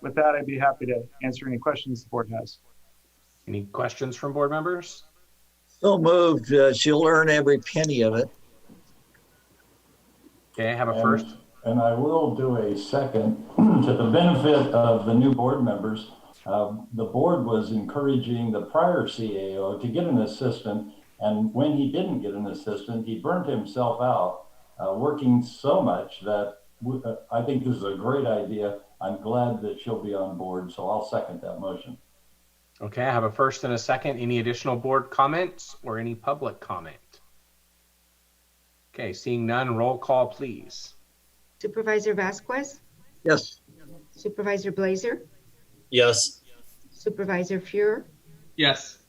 with that, I'd be happy to answer any questions the board has. Any questions from board members? So moved. She'll earn every penny of it. Okay, I have a first. And I will do a second. To the benefit of the new board members, the board was encouraging the prior CAO to get an assistant. And when he didn't get an assistant, he burned himself out working so much that I think this is a great idea. I'm glad that she'll be on board, so I'll second that motion. Okay, I have a first and a second. Any additional board comments or any public comment? Okay, seeing none, roll call, please. Supervisor Vasquez, Yes. Supervisor Blazer, Yes. Supervisor Fuhrer, Yes.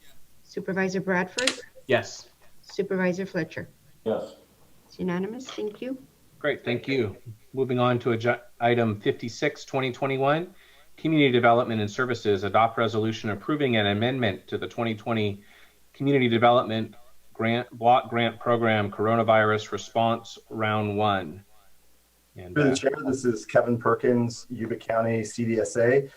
Supervisor Bradford, Yes. Supervisor Fletcher. Yes. It's unanimous. Thank you. Great, thank you. Moving on to item 56, 2021, Community Development and Services, adopt resolution approving an amendment to the 2020 Community Development Block Grant Program Coronavirus Response Round 1. And, Through the chair, this is Kevin Perkins, Yuba County CDSA.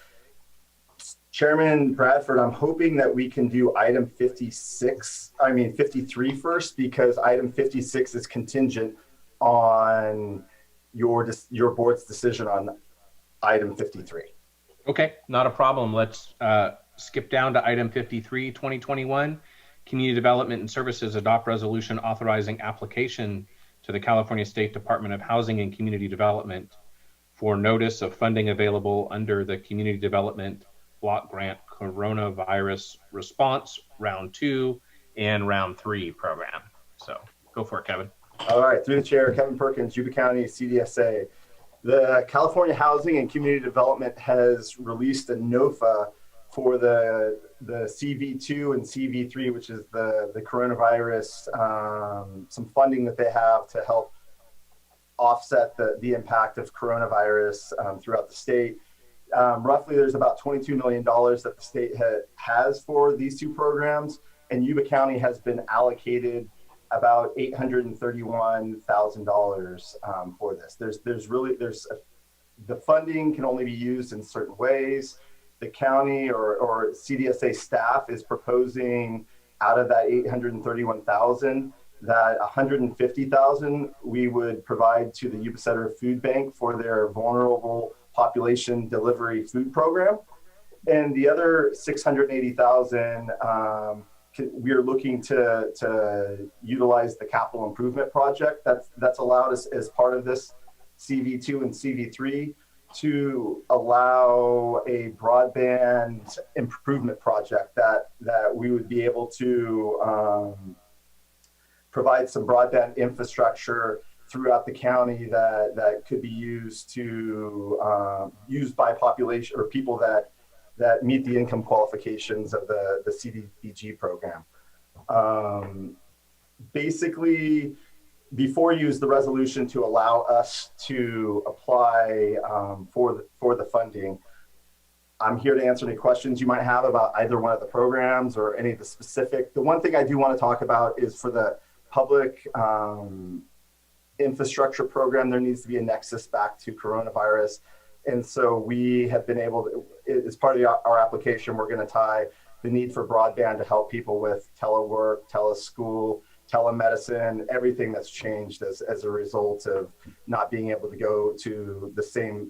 Chairman Bradford, I'm hoping that we can do item 53 first, because item 56 is contingent on your board's decision on item 53. Okay, not a problem. Let's skip down to item 53, 2021, Community Development and Services, adopt resolution authorizing application to the California State Department of Housing and Community Development for notice of funding available under the Community Development Block Grant Coronavirus Response Round 2 and Round 3 program. So go for it, Kevin. All right, through the chair, Kevin Perkins, Yuba County CDSA. The California Housing and Community Development has released a NOFA for the CV2 and CV3, which is the coronavirus, some funding that they have to help offset the impact of coronavirus throughout the state. Roughly, there's about $22 million that the state has for these two programs, and Yuba County has been allocated about $831,000 for this. The funding can only be used in certain ways. The county or CDSA staff is proposing out of that $831,000 that $150,000 we would provide to the Yuba-Sutter Food Bank for their vulnerable population delivery food program, and the other $680,000 we are looking to utilize the capital improvement project that's allowed us as part of this CV2 and CV3 to allow a broadband improvement project that we would be able to provide some broadband infrastructure throughout the county that could be used by population or people that meet the income qualifications of the CDBG program. Basically, before you use the resolution to allow us to apply for the funding, I'm here to answer any questions you might have about either one of the programs or any of the specific. The one thing I do want to talk about is for the public infrastructure program, there needs to be a nexus back to coronavirus. And so we have been able to, as part of our application, we're going to tie the need for broadband to help people with telework, teleschool, telemedicine, everything that's changed as a result of not being able to go to the same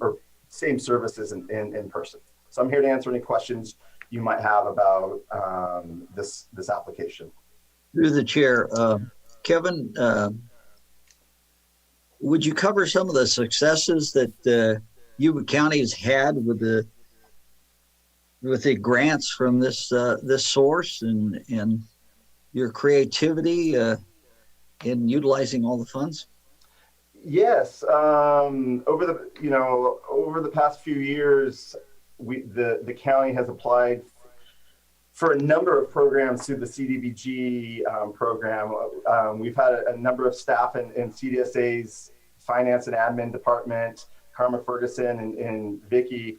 services in person. So I'm here to answer any questions you might have about this application. Through the chair, Kevin, would you cover some of the successes that Yuba County has had with the grants from this source and your creativity in utilizing all the funds? Yes, over the past few years, the county has applied for a number of programs through the CDBG program. We've had a number of staff in CDSA's finance and admin department, Karma Ferguson and Vicky,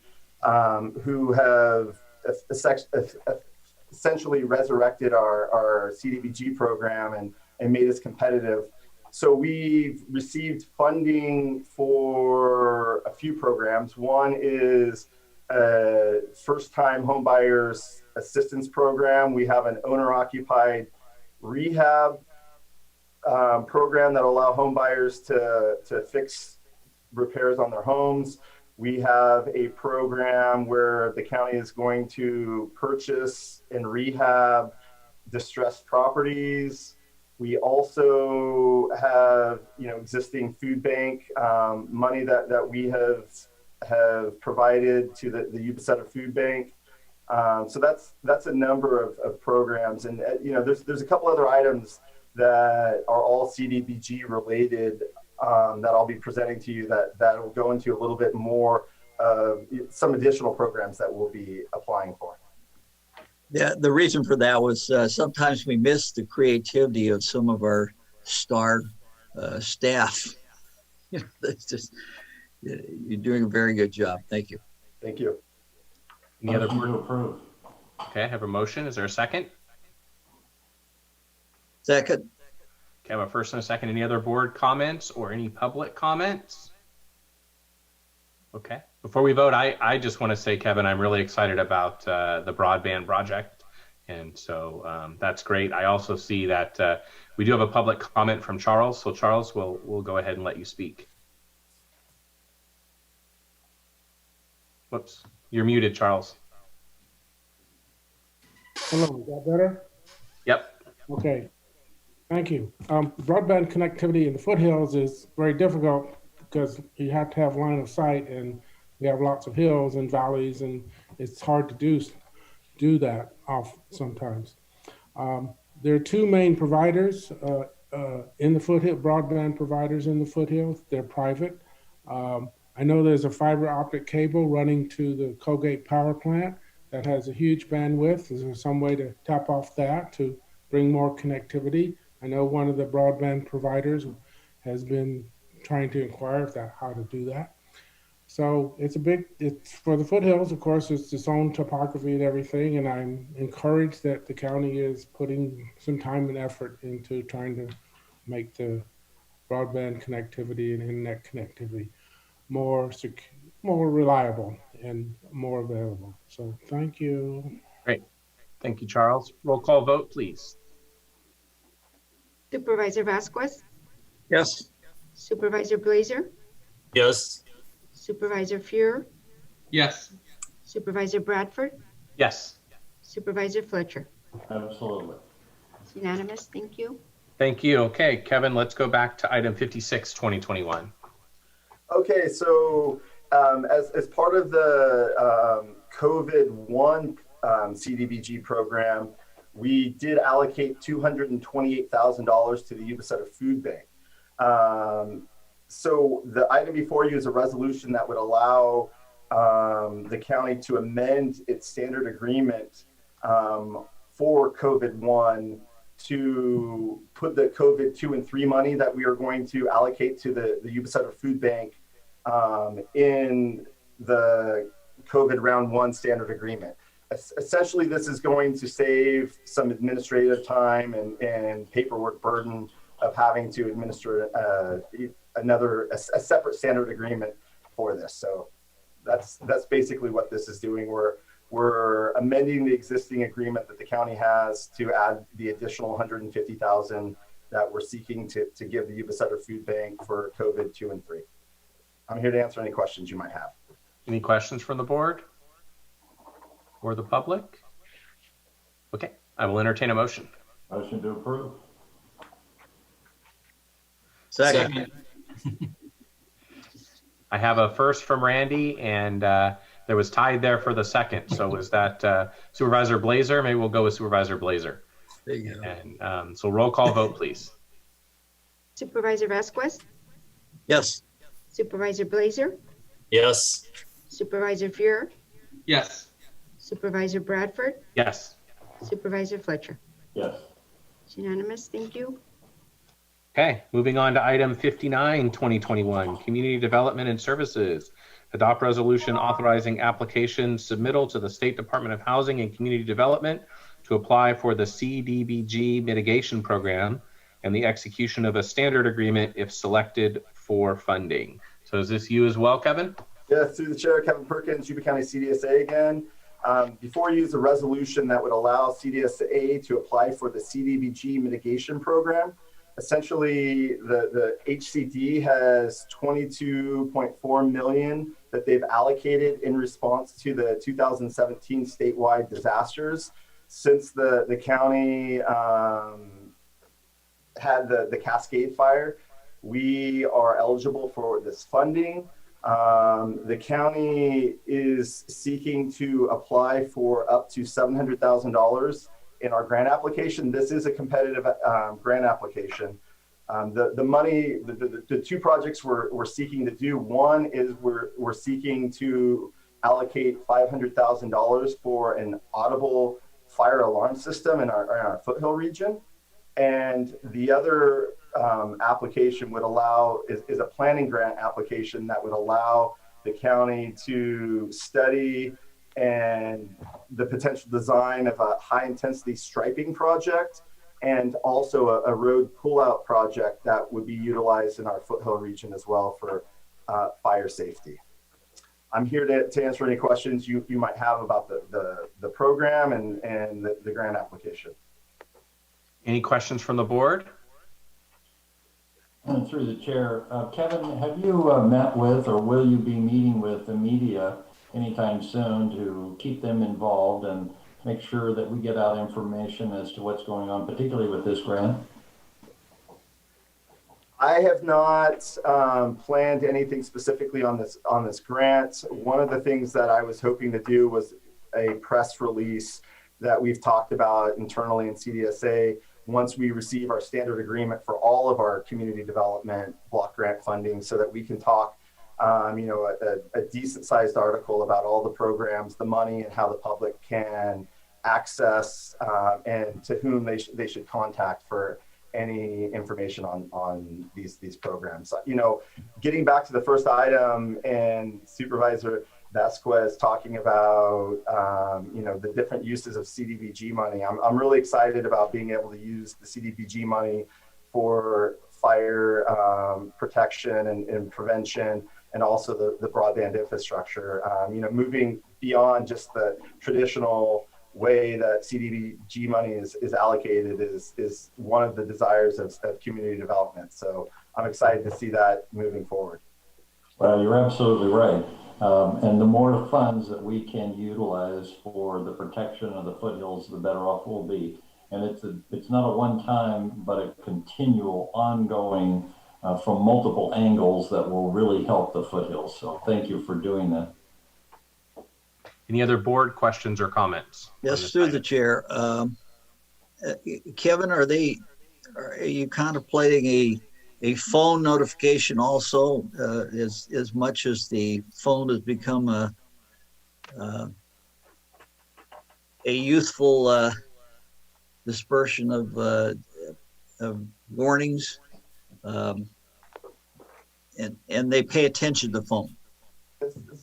who have essentially resurrected our CDBG program and made us competitive. So we've received funding for a few programs. One is first-time homebuyers assistance program. We have an owner-occupied rehab program that will allow homebuyers to fix repairs on their homes. We have a program where the county is going to purchase and rehab distressed properties. We also have, existing food bank money that we have provided to the Yuba-Sutter Food Bank. So that's a number of programs, and there's a couple other items that are all CDBG related that I'll be presenting to you that will go into a little bit more of some additional programs that we'll be applying for. Yeah, the reason for that was sometimes we miss the creativity of some of our star staff. It's just, you're doing a very good job. Thank you. Thank you. Any other Motion board? to approve. Okay, I have a motion. Is there a second? Second. Okay, I have a first and a second. Any other board comments or any public comments? Okay. Before we vote, I just want to say, Kevin, I'm really excited about the broadband project. And so that's great. I also see that we do have a public comment from Charles. So Charles, we'll go ahead and let you speak. Whoops, you're muted, Charles. Hello, is that better? Yep. Okay, thank you. Broadband connectivity in the foothills is very difficult because you have to have line of sight, and we have lots of hills and valleys, and it's hard to do that off sometimes. There are two main providers in the foothill, broadband providers in the foothills. They're private. I know there's a fiber optic cable running to the Colgate power plant that has a huge bandwidth. Is there some way to tap off that to bring more connectivity? I know one of the broadband providers has been trying to inquire how to do that. So it's for the foothills, of course, it's its own topography and everything. And I'm encouraged that the county is putting some time and effort into trying to make the broadband connectivity and internet connectivity more reliable and more available. So thank you. Great. Thank you, Charles. Roll call vote, please. Supervisor Vasquez, Yes. Supervisor Blazer, Yes. Supervisor Fuhrer, Yes. Supervisor Bradford, Yes. Supervisor Fletcher. Absolutely. It's unanimous. Thank you. Thank you. Okay, Kevin, let's go back to item 56, 2021. Okay, so as part of the COVID-1 CDBG program, we did allocate $228,000 to the Yuba-Sutter Food Bank. So the item before you is a resolution that would allow the county to amend its standard agreement for COVID-1 to put the COVID 2 and 3 money that we are going to allocate to the Yuba-Sutter Food Bank in the COVID round 1 standard agreement. Essentially, this is going to save some administrative time and paperwork burden of having to administer a separate standard agreement for this. So that's basically what this is doing. We're amending the existing agreement that the county has to add the additional $150,000 that we're seeking to give the Yuba-Sutter Food Bank for COVID 2 and 3. I'm here to answer any questions you might have. Any questions from the board or the public? Okay, I will entertain a motion. Motion to approve. Second. I have a first from Randy, and there was tied there for the second. So was that Supervisor Blazer? Maybe we'll go with Supervisor Blazer. There you go. And so roll call vote, please. Supervisor Vasquez, Yes. Supervisor Blazer, Yes. Supervisor Fuhrer, Yes. Supervisor Bradford, Yes. Supervisor Fletcher. Yes. It's unanimous. Thank you. Okay, moving on to item 59, 2021, Community Development and Services. Adopt resolution authorizing application submittal to the State Department of Housing and Community Development to apply for the CDBG mitigation program and the execution of a standard agreement if selected for funding. So is this you as well, Kevin? Yeah, through the chair, Kevin Perkins, Yuba County CDSA again. Before you use a resolution that would allow CDSA to apply for the CDBG mitigation program. Essentially, the HCD has 22.4 million that they've allocated in response to the 2017 statewide disasters. Since the county had the Cascade fire, we are eligible for this funding. The county is seeking to apply for up to $700,000 in our grant application. This is a competitive grant application. The money, the two projects we're seeking to do, one is we're seeking to allocate $500,000 for an audible fire alarm system in our foothill region. And the other application would allow, is a planning grant application that would allow the county to study and the potential design of a high intensity striping project and also a road pullout project that would be utilized in our foothill region as well for fire safety. I'm here to answer any questions you might have about the program and the grant application. Any questions from the board? And through the chair, Kevin, have you met with or will you be meeting with the media anytime soon to keep them involved and make sure that we get out information as to what's going on, particularly with this grant? I have not planned anything specifically on this grant. One of the things that I was hoping to do was a press release that we've talked about internally in CDSA once we receive our standard agreement for all of our community development block grant funding, so that we can talk, a decent sized article about all the programs, the money, and how the public can access and to whom they should contact for any information on these programs. Getting back to the first item and Supervisor Vasquez talking about the different uses of CDBG money. I'm really excited about being able to use the CDBG money for fire protection and prevention, and also the broadband infrastructure. Moving beyond just the traditional way that CDBG money is allocated is one of the desires of community development. So I'm excited to see that moving forward. Well, you're absolutely right. And the more funds that we can utilize for the protection of the foothills, the better off we'll be. And it's not a one-time, but a continual, ongoing, from multiple angles that will really help the foothills. So thank you for doing that. Any other board questions or comments? Yes, through the chair. Kevin, are you contemplating a phone notification also, as much as the phone has become a youthful dispersion of warnings, and they pay attention to the phone?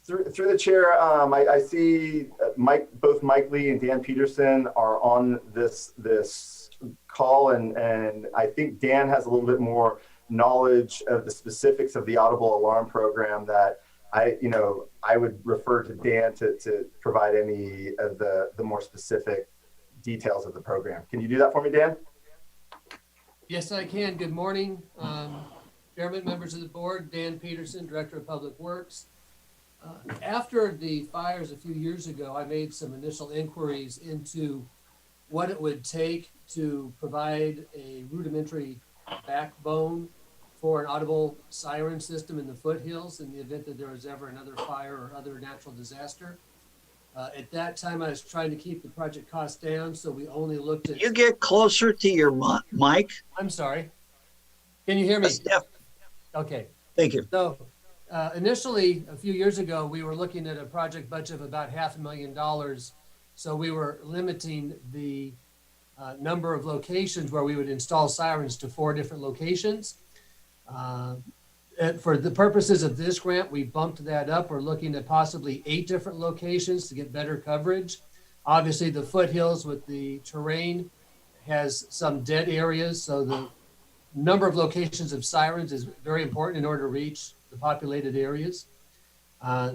Through the chair, I see both Mike Lee and Dan Peterson are on this call, and I think Dan has a little bit more knowledge of the specifics of the audible alarm program that I would refer to Dan to provide any of the more specific details of the program. Can you do that for me, Dan? Yes, I can. Good morning, Chairman, members of the board. Dan Peterson, Director of Public Works. After the fires a few years ago, I made some initial inquiries into what it would take to provide a rudimentary backbone for an audible siren system in the foothills in the event that there was ever another fire or other natural disaster. At that time, I was trying to keep the project cost down, so we only looked at... You get closer to your mic. I'm sorry. Can you hear me? Yes. Okay. Thank you. So initially, a few years ago, we were looking at a project budget of about $500,000. So we were limiting the number of locations where we would install sirens to 4 different locations. For the purposes of this grant, we bumped that up. We're looking at possibly 8 different locations to get better coverage. Obviously, the foothills with the terrain has some dead areas, so the number of locations of sirens is very important in order to reach the populated areas.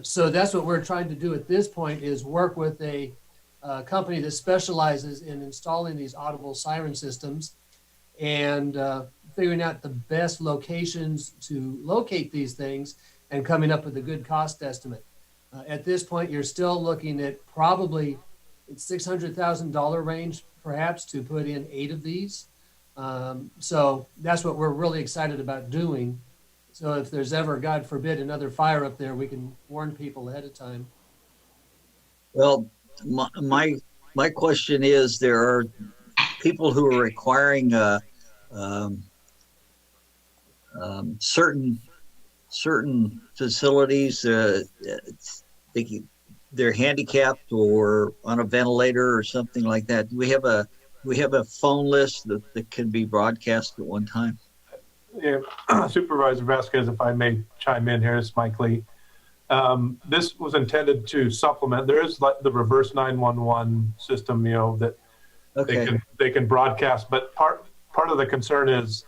So that's what we're trying to do at this point, is work with a company that specializes in installing these audible siren systems and figuring out the best locations to locate these things and coming up with a good cost estimate. At this point, you're still looking at probably $600,000 range, perhaps, to put in 8 of these. So that's what we're really excited about doing. So if there's ever, God forbid, another fire up there, we can warn people ahead of time. Well, my question is, there are people who are requiring certain facilities. They're handicapped or on a ventilator or something like that. Do we have a phone list that can be broadcast at one time? Yeah, Supervisor Vasquez, if I may chime in here, it's Mike Lee. This was intended to supplement. There is like the reverse 911 system, that they can broadcast. But part of the concern is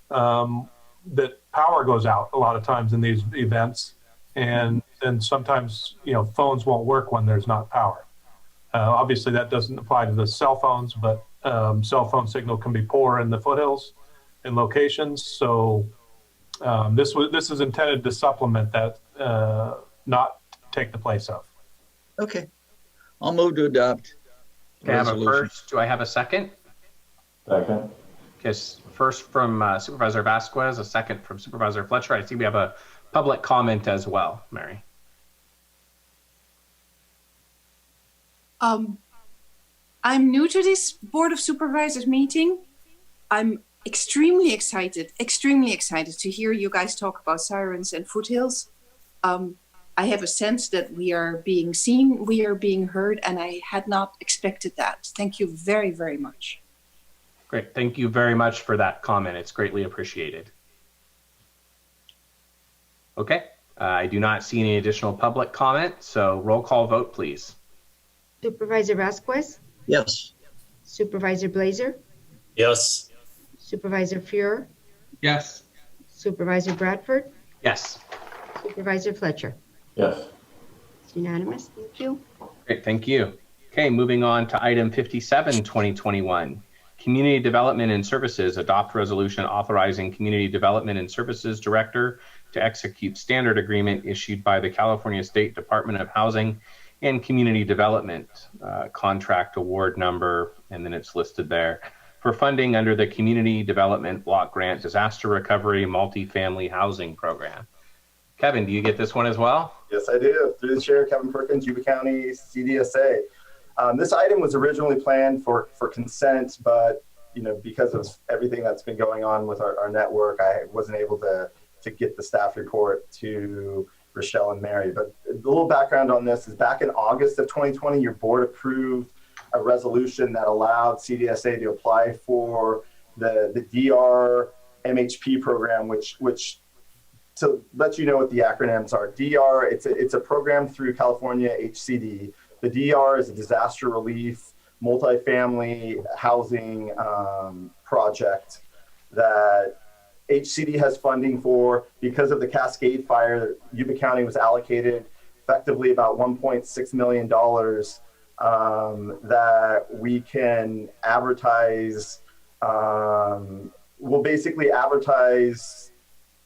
that power goes out a lot of times in these events, and sometimes phones won't work when there's not power. Obviously, that doesn't apply to the cell phones, but cell phone signal can be poor in the foothills and locations. So this is intended to supplement that, not take the place of. Okay. I'll move to adopt. Okay, I have a first. Do I have a second? Second. Okay, first from Supervisor Vasquez, a second from Supervisor Fletcher. I see we have a public comment as well, Mary. I'm new to this Board of Supervisors meeting. I'm extremely excited to hear you guys talk about sirens and foothills. I have a sense that we are being seen, we are being heard, and I had not expected that. Thank you very, very much. Great. Thank you very much for that comment. It's greatly appreciated. Okay. I do not see any additional public comment, so roll call vote, please. Supervisor Vasquez, Yes. Supervisor Blazer, Yes. Supervisor Fuhrer, Yes. Supervisor Bradford, Yes. Supervisor Fletcher. Yes. It's unanimous. Thank you. Great. Thank you. Okay. Moving on to item 57, 2021. Community Development and Services adopt resolution authorizing Community Development and Services Director to execute standard agreement issued by the California State Department of Housing and Community Development, contract award number, and then it's listed there, for funding under the Community Development Block Grant Disaster Recovery Multifamily Housing Program. Kevin, do you get this one as well? Yes, I do. Through the chair, Kevin Perkins, Yuba County CDSA. This item was originally planned for consent, but because of everything that's been going on with our network, I wasn't able to get the staff report to Rochelle and Mary. But a little background on this is back in August of 2020, your board approved a resolution that allowed CDSA to apply for the DR MHP program, which to let you know what the acronyms are. DR, it's a program through California HCD. The DR is a disaster relief multifamily housing project that HCD has funding for. Because of the Cascade Fire, Yuba County was allocated effectively about $1.6 million that we can advertise. We'll basically advertise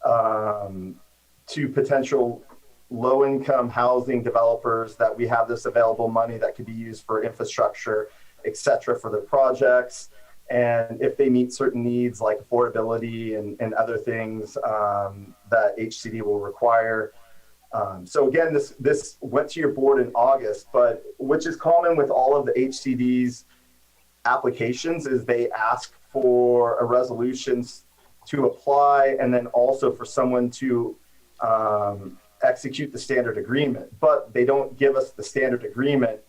to potential low-income housing developers that we have this available money that could be used for infrastructure, et cetera, for their projects. And if they meet certain needs like affordability and other things that HCD will require. So again, this went to your board in August, but which is common with all of the HCD's applications is they ask for a resolution to apply and then also for someone to execute the standard agreement, but they don't give us the standard agreement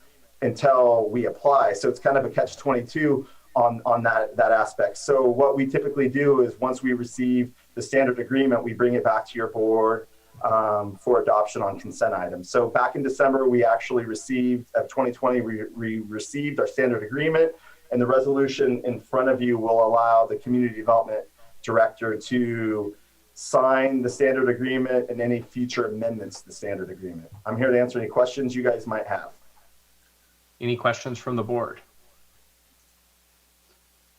until we apply. So it's kind of a catch-22 on that aspect. So what we typically do is once we receive the standard agreement, we bring it back to your board for adoption on consent items. So back in December, we actually received, of 2020, we received our standard agreement, and the resolution in front of you will allow the community development director to sign the standard agreement and any future amendments to the standard agreement. I'm here to answer any questions you guys might have. Any questions from the board?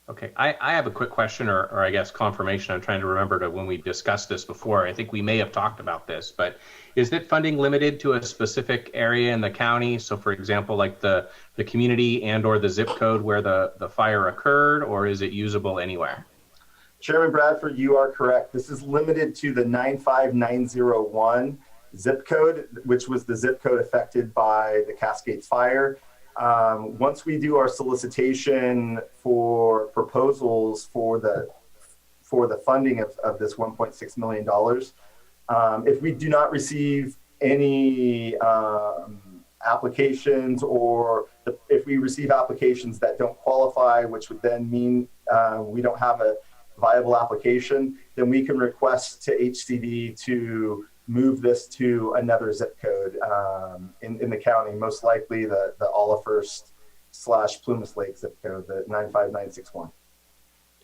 Okay, I have a quick question, or I guess confirmation. I'm trying to remember to when we discussed this before. I think we may have talked about this, but is that funding limited to a specific area in the county? So for example, like the community and or the zip code where the fire occurred, or is it usable anywhere? Chairman Bradford, you are correct. This is limited to the 95901 zip code, which was the zip code affected by the Cascades fire. Once we do our solicitation for proposals for the funding of this $1.6 million, if we do not receive any applications, or if we receive applications that don't qualify, which would then mean we don't have a viable application, then we can request to HCD to move this to another zip code in the county, most likely the Olivehurst/Plumas Lake zip code, the 95961.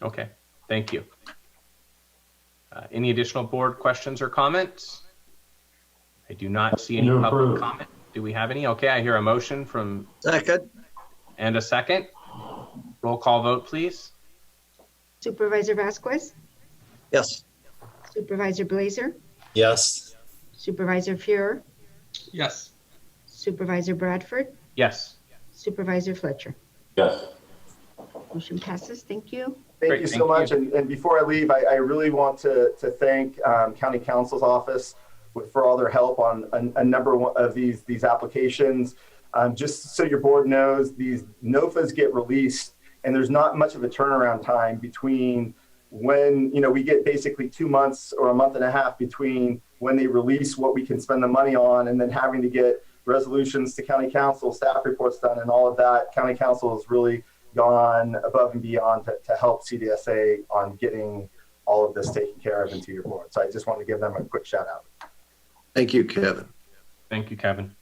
Okay, thank you. Any additional board questions or comments? I do not see any public comment. Do we have any? Okay, I hear a motion from. Second. And a second. Roll call vote, please. Supervisor Vasquez, Yes. Supervisor Blazer, Yes. Supervisor Fuhrer, Yes. Supervisor Bradford, Yes. Supervisor Fletcher. Yes. Motion passes. Thank you. Thank Great, you thank so much. you. And before I leave, I really want to thank County Counsel's office for all their help on a number of these applications. Just so your board knows, these NOFAs get released, and there's not much of a turnaround time between when, we get basically 2 months or a month and a half between when they release what we can spend the money on, and then having to get resolutions to County Council, staff reports done, and all of that. County Council has really gone above and beyond to help CDSA on getting all of this taken care of into your board. So I just want to give them a quick shout out. Thank you, Kevin. Thank you, Kevin.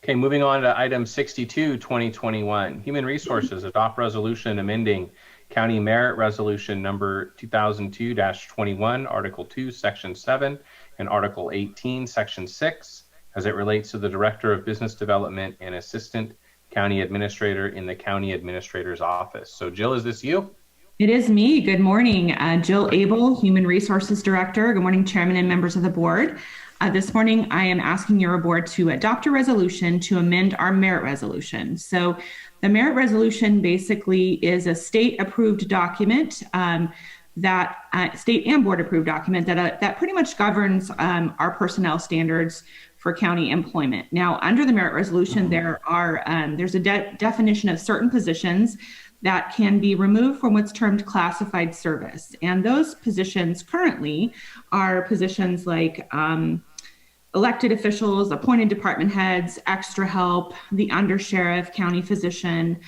Okay, moving on to item 62, 2021. Human Resources adopt resolution amending County Merit Resolution number 2002-21, Article 2, Section 7, and Article 18, Section 6, as it relates to the Director of Business Development and Assistant County Administrator in the County Administrator's Office. So Jill, is this you? It is me. Good morning. Jill Abel, Human Resources Director. Good morning, Chairman and members of the board. This morning, I am asking your board to adopt a resolution to amend our merit resolution. So the merit resolution basically is a state-approved document state and board-approved document that pretty much governs our personnel standards for county employment. Now, under the merit resolution, there's a definition of certain positions that can be removed from what's termed classified service. And those positions currently are positions like elected officials, appointed department heads, extra help, the undersheriff, county physician.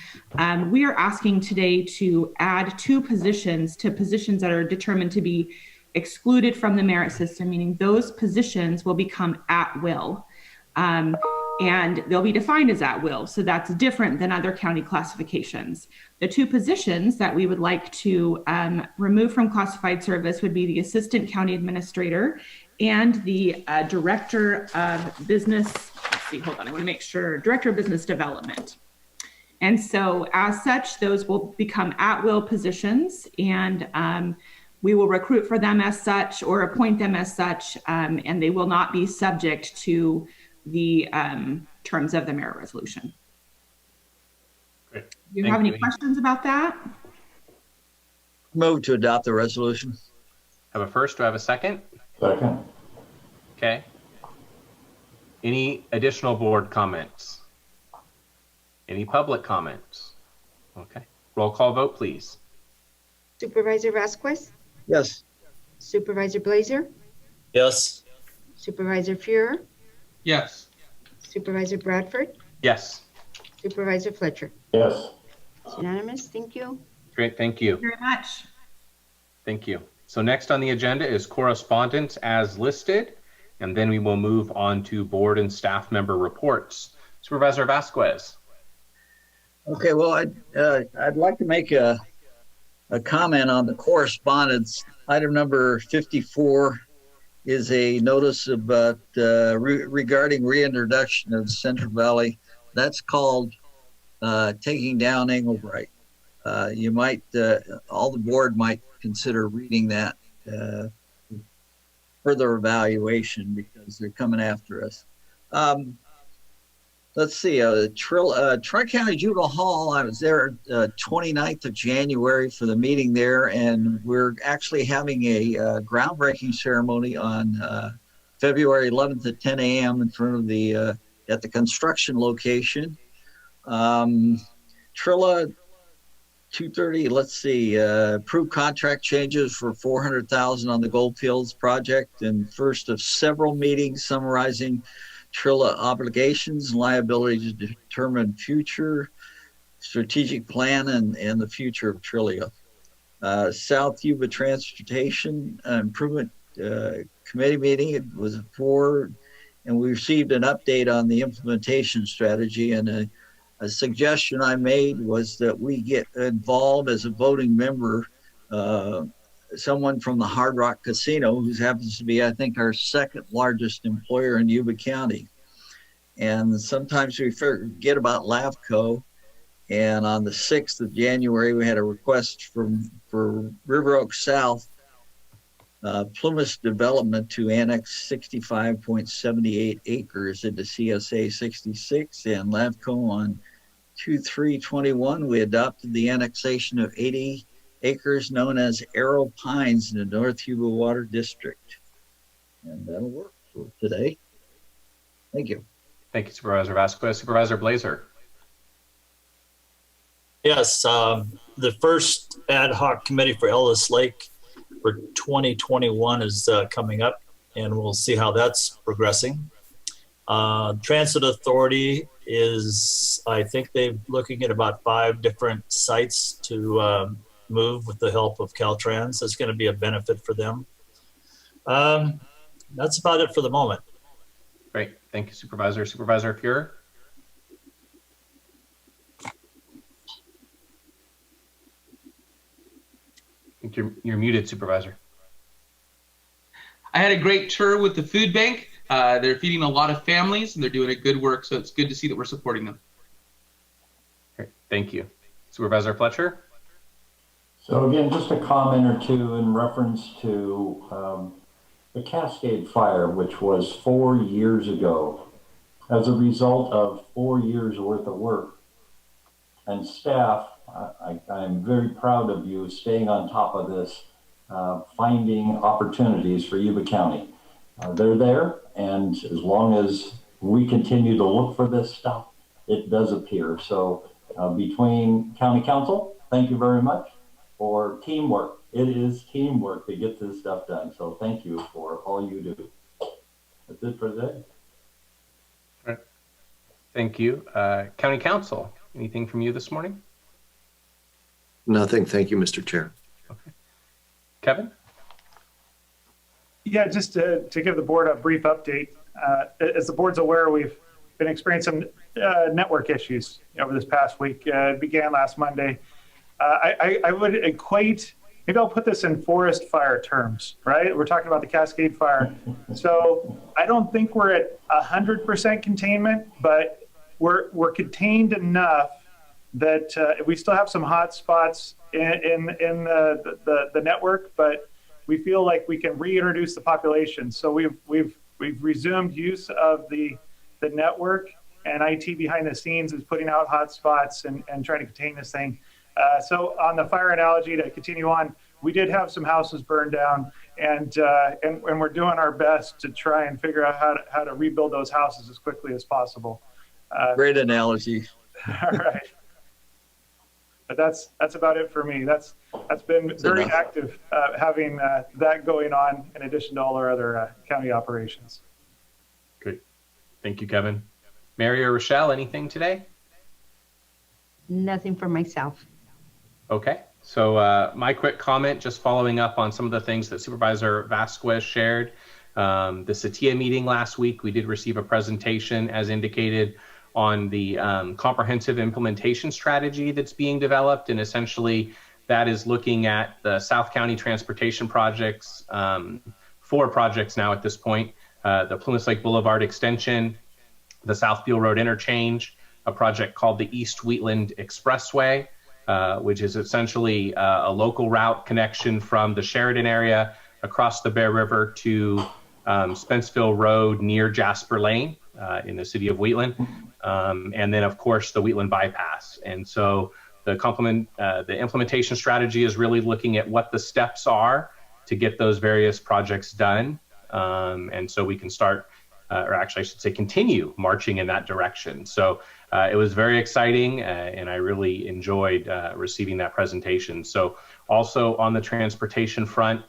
We are asking today to add 2 positions to positions that are determined to be excluded from the merit system, meaning those positions will become at will. And they'll be defined as at will. So that's different than other county classifications. The 2 positions that we would like to remove from classified service would be the Assistant County Administrator and the Director of Business, Director of Business Development. And so as such, those will become at-will positions, and we will recruit for them as such or appoint them as such, and they will not be subject to the terms of the merit resolution. Great. Do you have any questions about that? Move to adopt the resolution. Have a first, do I have a second? Second. Okay. Any additional board comments? Any public comments? Okay. Roll call vote, please. Supervisor Vasquez, Yes. Supervisor Blazer, Yes. Supervisor Fuhrer, Yes. Supervisor Bradford, Yes. Supervisor Fletcher. Yes. It's unanimous. Thank you. Great, thank you. Thank you very much. Thank you. So next on the agenda is correspondence as listed, and then we will move on to board and staff member reports. Supervisor Vasquez. Okay, well, I'd like to make a a comment on the correspondence. Item number 54 is a notice about regarding reintroduction of the Central Valley. That's called taking down Englebright. You might, all the board might consider reading that further evaluation because they're coming after us. Let's see, Tri-County Juvenile Hall, I was there 29th of January for the meeting there, and we're actually having a groundbreaking ceremony on February 11th at 10 a.m. in front of the, at the construction location. Trilla, 2:30, let's see, approved contract changes for $400,000 on the Goldfields project, and first of several meetings summarizing Trilla obligations and liability to determine future strategic plan and the future of Trilla. South Yuba Transportation Improvement Committee meeting, it was a 4, and we received an update on the implementation strategy, and a suggestion I made was that we get involved as a voting member, someone from the Hard Rock Casino, who happens to be, I think, our second largest employer in Yuba County. And sometimes we forget about LAVCO. And on the 6th of January, we had a request for River Oak South, Plymouth Development to annex 65.78 acres into CSA 66, and LAVCO on 2/3/21, we adopted the annexation of 80 acres known as Arrow Pines in the North Yuba Water District. And that'll work for today. Thank you. Thank you, Supervisor Vasquez. Supervisor Blazer. Yes, the first ad hoc committee for Ellis Lake for 2021 is coming up, and we'll see how that's progressing. Transit Authority is, I think they're looking at about 5 different sites to move with the help of Caltrans. That's going to be a benefit for them. That's about it for the moment. Great. Thank you, Supervisor. Supervisor Fuhrer. I think you're muted, Supervisor. I had a great tour with the food bank. They're feeding a lot of families, and they're doing a good work, so it's good to see that we're supporting them. Great. Thank you. Supervisor Fletcher. So again, just a comment or two in reference to the Cascade Fire, which was 4 years ago. As a result of 4 years worth of work and staff, I'm very proud of you staying on top of this, finding opportunities for Yuba County. They're there, and as long as we continue to look for this stuff, it does appear. So between County Council, thank you very much, for teamwork. It is teamwork to get this stuff done. So thank you for all you do. That's it for today. All right. Thank you. County Council, anything from you this morning? Nothing. Thank you, Mr. Chair. Okay. Kevin? Yeah, just to give the board a brief update. As the board's aware, we've been experiencing some network issues over this past week. It began last Monday. I would equate, maybe I'll put this in forest fire terms, right? We're talking about the Cascade Fire. So I don't think we're at 100% containment, but we're contained enough that we still have some hot spots in the network, but we feel like we can reintroduce the population. So we've resumed use of the network, and IT behind the scenes is putting out hot spots and trying to contain this thing. So on the fire analogy, to continue on, we did have some houses burned down, and we're doing our best to try and figure out how to rebuild those houses as quickly as possible. Great analogy. All right. But that's about it for me. That's been very active, having that going on in addition to all our other county operations. Good. Thank you, Kevin. Mary or Rochelle, anything today? Nothing for myself. Okay. So my quick comment, just following up on some of the things that Supervisor Vasquez shared. The CETIA meeting last week, we did receive a presentation as indicated on the comprehensive implementation strategy that's being developed, and essentially that is looking at the South County transportation projects, 4 projects now at this point, the Plymouth Lake Boulevard extension, the Southfield Road interchange, a project called the East Wheatland Expressway, which is essentially a local route connection from the Sheridan area across the Bear River to Spenceville Road near Jasper Lane in the city of Wheatland. And then, of course, the Wheatland bypass. And so the implementation strategy is really looking at what the steps are to get those various projects done. And so we can start, or actually I should say continue marching in that direction. So it was very exciting and I really enjoyed receiving that presentation. So also on the transportation front,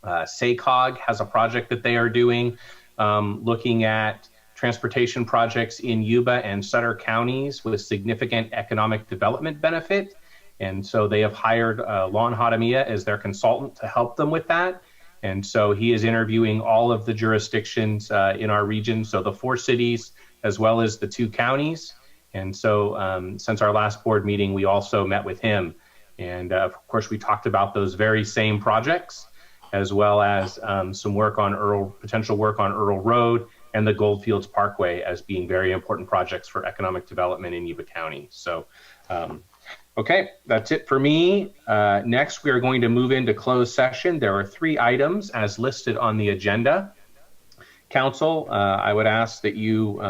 SACOG has a project that they are doing looking at transportation projects in Yuba and Sutter counties with significant economic development benefit. And so they have hired Lon Hadamia as their consultant to help them with that. And so he is interviewing all of the jurisdictions in our region, so the 4 cities as well as the 2 counties. And so since our last board meeting, we also met with him. And of course, we talked about those very same projects, as well as some work on potential work on Earl Road and the Goldfields Parkway as being very important projects for economic development in Yuba County. So, okay, that's it for me. Next, we are going to move into closed session. There are 3 items as listed on the agenda. Council, I would ask that you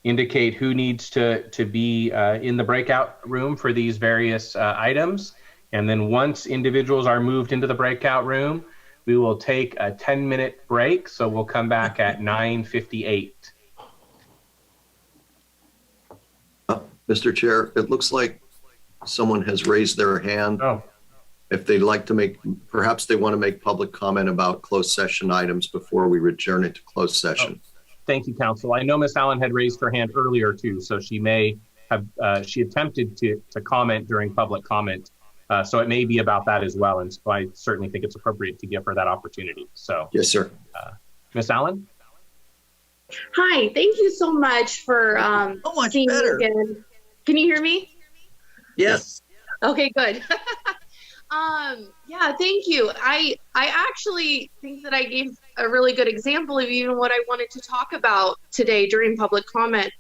indicate who needs to be in the breakout room for these various items. And then once individuals are moved into the breakout room, we will take a 10-minute break. So we'll come back at 9:58. Mr. Chair, it looks like someone has raised their hand. Oh. If they'd like to perhaps they want to make public comment about closed session items before we return into closed session. Oh. Thank you, Council. I know Ms. Allen had raised her hand earlier too, so she may have, she attempted to comment during public comment. So it may be about that as well. And so I certainly think it's appropriate to give her that opportunity. So yes, sir. Ms. Allen? Hi, thank you so much for So much seeing better. me again. Can you hear me? Yes. Okay, good. Yeah, thank you. I actually think that I gave a really good example of even what I wanted to talk about today during public comment.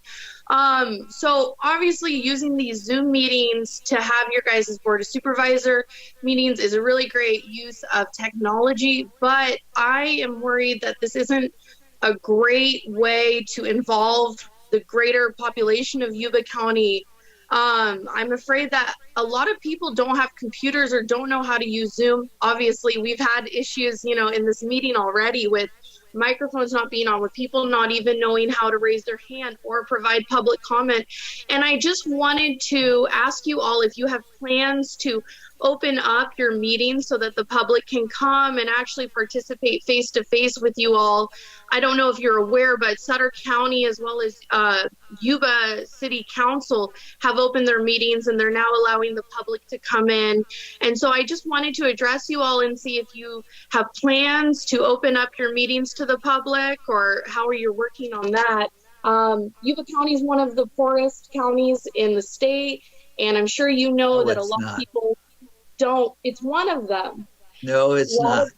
So obviously using these Zoom meetings to have your guys' Board of Supervisor meetings is a really great use of technology, but I am worried that this isn't a great way to involve the greater population of Yuba County. I'm afraid that a lot of people don't have computers or don't know how to use Zoom. Obviously, we've had issues, in this meeting already with microphones not being on, with people not even knowing how to raise their hand or provide public comment. And I just wanted to ask you all if you have plans to open up your meetings so that the public can come and actually participate face to face with you all. I don't know if you're aware, but Sutter County as well as Yuba City Council have opened their meetings and they're now allowing the public to come in. And so I just wanted to address you all and see if you have plans to open up your meetings to the public or how are you working on that. Yuba County is one of the poorest counties in the state, and I'm sure you know that a lot of people don't. It's one of them. No, it's not.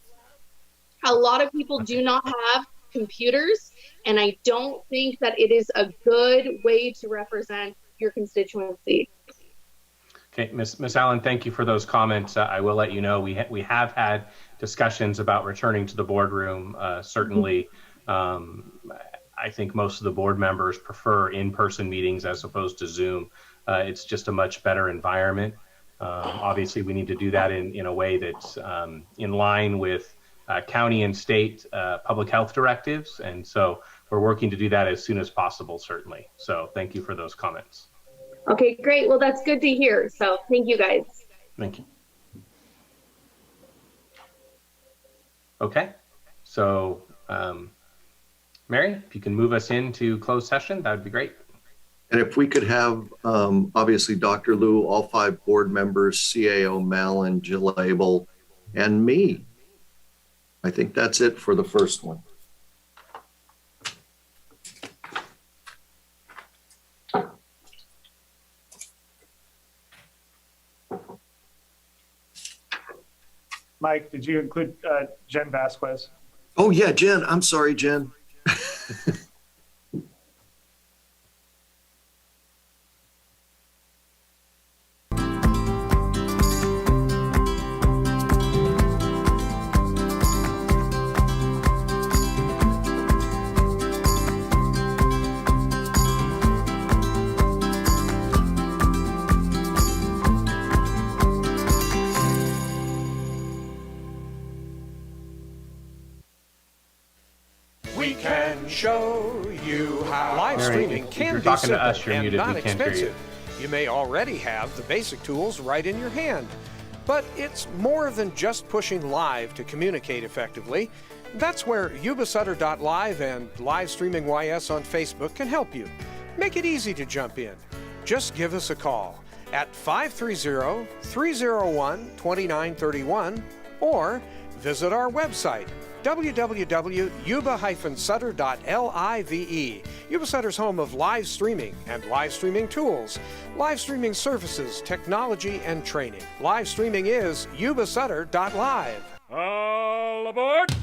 A lot of people do not have computers, and I don't think that it is a good way to represent your constituency. Okay, Ms. Allen, thank you for those comments. I will let you know we have had discussions about returning to the boardroom. Certainly, I think most of the board members prefer in-person meetings as opposed to Zoom. It's just a much better environment. Obviously, we need to do that in a way that's in line with county and state public health directives. And so we're working to do that as soon as possible, certainly. So thank you for those comments. Okay, great. Well, that's good to hear. So thank you, guys. Thank you. Okay, so Mary, if you can move us into closed session, that would be great. And if we could have, obviously, Dr. Liu, all 5 board members, CAO Malin, Jill Abel, and me. I think that's it for the first one. Mike, did you include Jen Vasquez? Oh, yeah, Jen. I'm sorry, Jen. We can show you how live Mary, streaming if can you're be talking to simple us, you're and muted. not We can't hear you. expensive. You may already have the basic tools right in your hand, but it's more than just pushing live to communicate effectively. That's where Yuba-Sutter.live and Live Streaming YS on Facebook can help you. Make it easy to jump in. Just give us a call at 530-301-2931 or visit our website, www.yuba-sutter.live. Yuba-Sutter's home of live streaming and live streaming tools, live streaming services, technology, and training. Live streaming is Yuba-Sutter.live. All aboard!